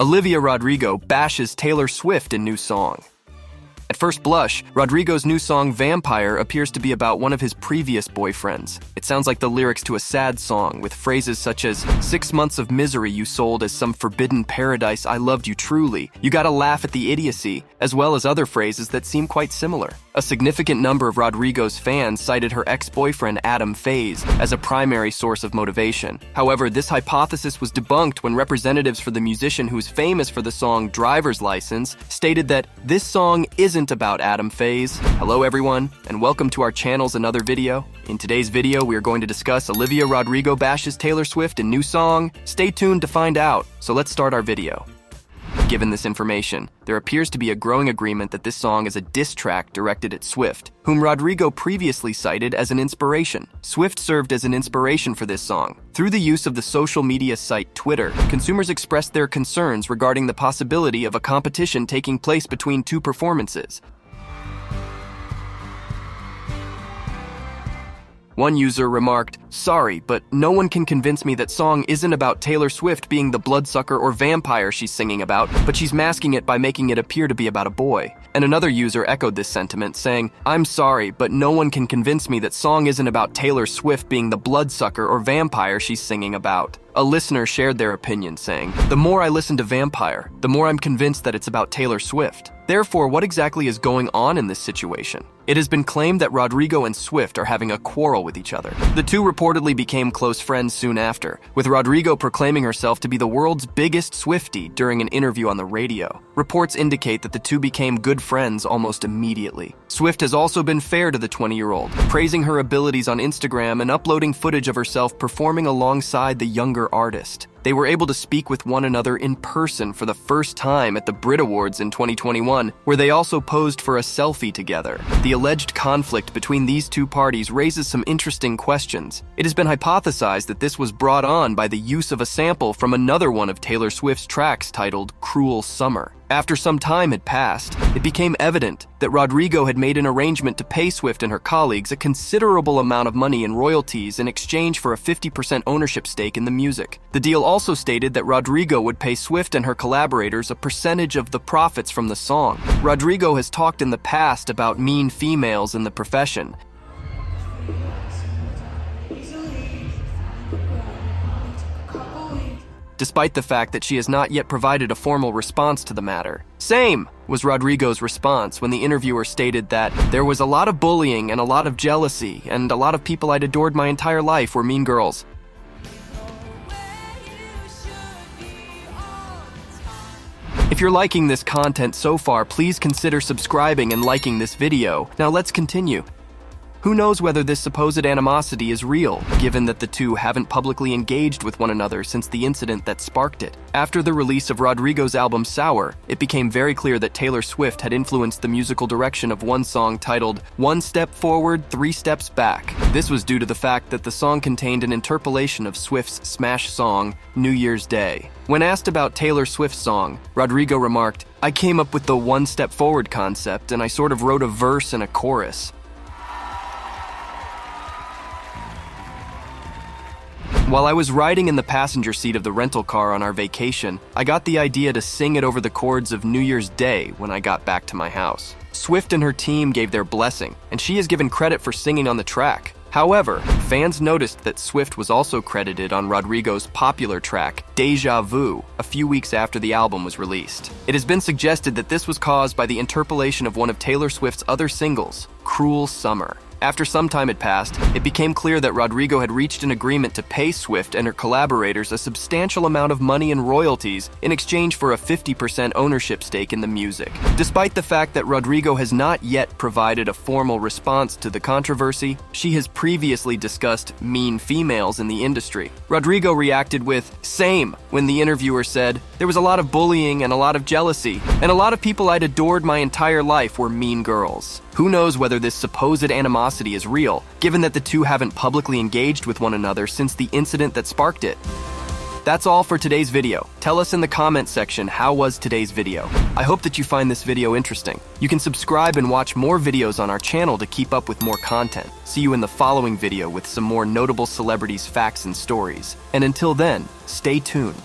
Olivia Rodrigo bashes Taylor Swift in new song. At first blush, Rodrigo's new song Vampire appears to be about one of his previous boyfriends. It sounds like the lyrics to a sad song, with phrases such as, "6 months of misery you sold as some forbidden paradise, I loved you truly, you gotta laugh at the idiocy," as well as other phrases that seem quite similar. A significant number of Rodrigo's fans cited her ex-boyfriend Adam Faze as a primary source of motivation. However, this hypothesis was debunked when representatives for the musician who's famous for the song Driver's License stated that this song isn't about Adam Faze. Hello everyone, and welcome to our channel's another video. In today's video, we are going to discuss Olivia Rodrigo bashes Taylor Swift in new song. Stay tuned to find out, so let's start our video. Given this information, there appears to be a growing agreement that this song is a diss track directed at Swift, whom Rodrigo previously cited as an inspiration. Swift served as an inspiration for this song. Through the use of the social media site Twitter, consumers expressed their concerns regarding the possibility of a competition taking place between two performances. One user remarked, "Sorry, but no one can convince me that song isn't about Taylor Swift being the bloodsucker or vampire she's singing about, but she's masking it by making it appear to be about a boy." And another user echoed this sentiment, saying, "I'm sorry, but no one can convince me that song isn't about Taylor Swift being the bloodsucker or vampire she's singing about." A listener shared their opinion, saying, "The more I listen to Vampire, the more I'm convinced that it's about Taylor Swift." Therefore, what exactly is going on in this situation? It has been claimed that Rodrigo and Swift are having a quarrel with each other. The two reportedly became close friends soon after, with Rodrigo proclaiming herself to be the world's biggest Swiftie during an interview on the radio. Reports indicate that the two became good friends almost immediately. Swift has also been fair to the 20-year-old, praising her abilities on Instagram and uploading footage of herself performing alongside the younger artist. They were able to speak with one another in person for the first time at the Brit Awards in 2021, where they also posed for a selfie together. The alleged conflict between these two parties raises some interesting questions. It has been hypothesized that this was brought on by the use of a sample from another one of Taylor Swift's tracks titled Cruel Summer. After some time had passed, it became evident that Rodrigo had made an arrangement to pay Swift and her colleagues a considerable amount of money in royalties in exchange for a 50% ownership stake in the music. The deal also stated that Rodrigo would pay Swift and her collaborators a percentage of the profits from the song. Rodrigo has talked in the past about mean females in the profession. Despite the fact that she has not yet provided a formal response to the matter. "Same," was Rodrigo's response when the interviewer stated that there was a lot of bullying and a lot of jealousy, and a lot of people I'd adored my entire life were mean girls. If you're liking this content so far, please consider subscribing and liking this video. Now let's continue. Who knows whether this supposed animosity is real, given that the two haven't publicly engaged with one another since the incident that sparked it. After the release of Rodrigo's album Sour, it became very clear that Taylor Swift had influenced the musical direction of one song titled "One Step Forward, Three Steps Back." This was due to the fact that the song contained an interpolation of Swift's smash song, New Year's Day. When asked about Taylor Swift's song, Rodrigo remarked, "I came up with the one step forward concept, and I sort of wrote a verse and a chorus." While I was riding in the passenger seat of the rental car on our vacation, I got the idea to sing it over the chords of New Year's Day when I got back to my house. Swift and her team gave their blessing, and she is given credit for singing on the track. However, fans noticed that Swift was also credited on Rodrigo's popular track, Deja Vu, a few weeks after the album was released. It has been suggested that this was caused by the interpolation of one of Taylor Swift's other singles, Cruel Summer. After some time had passed, it became clear that Rodrigo had reached an agreement to pay Swift and her collaborators a substantial amount of money in royalties in exchange for a 50% ownership stake in the music. Despite the fact that Rodrigo has not yet provided a formal response to the controversy, she has previously discussed mean females in the industry. Rodrigo reacted with, "Same," when the interviewer said, "There was a lot of bullying and a lot of jealousy, and a lot of people I'd adored my entire life were mean girls." Who knows whether this supposed animosity is real, given that the two haven't publicly engaged with one another since the incident that sparked it. That's all for today's video. Tell us in the comment section, how was today's video? I hope that you find this video interesting. You can subscribe and watch more videos on our channel to keep up with more content. See you in the following video with some more notable celebrities, facts, and stories. And until then, stay tuned.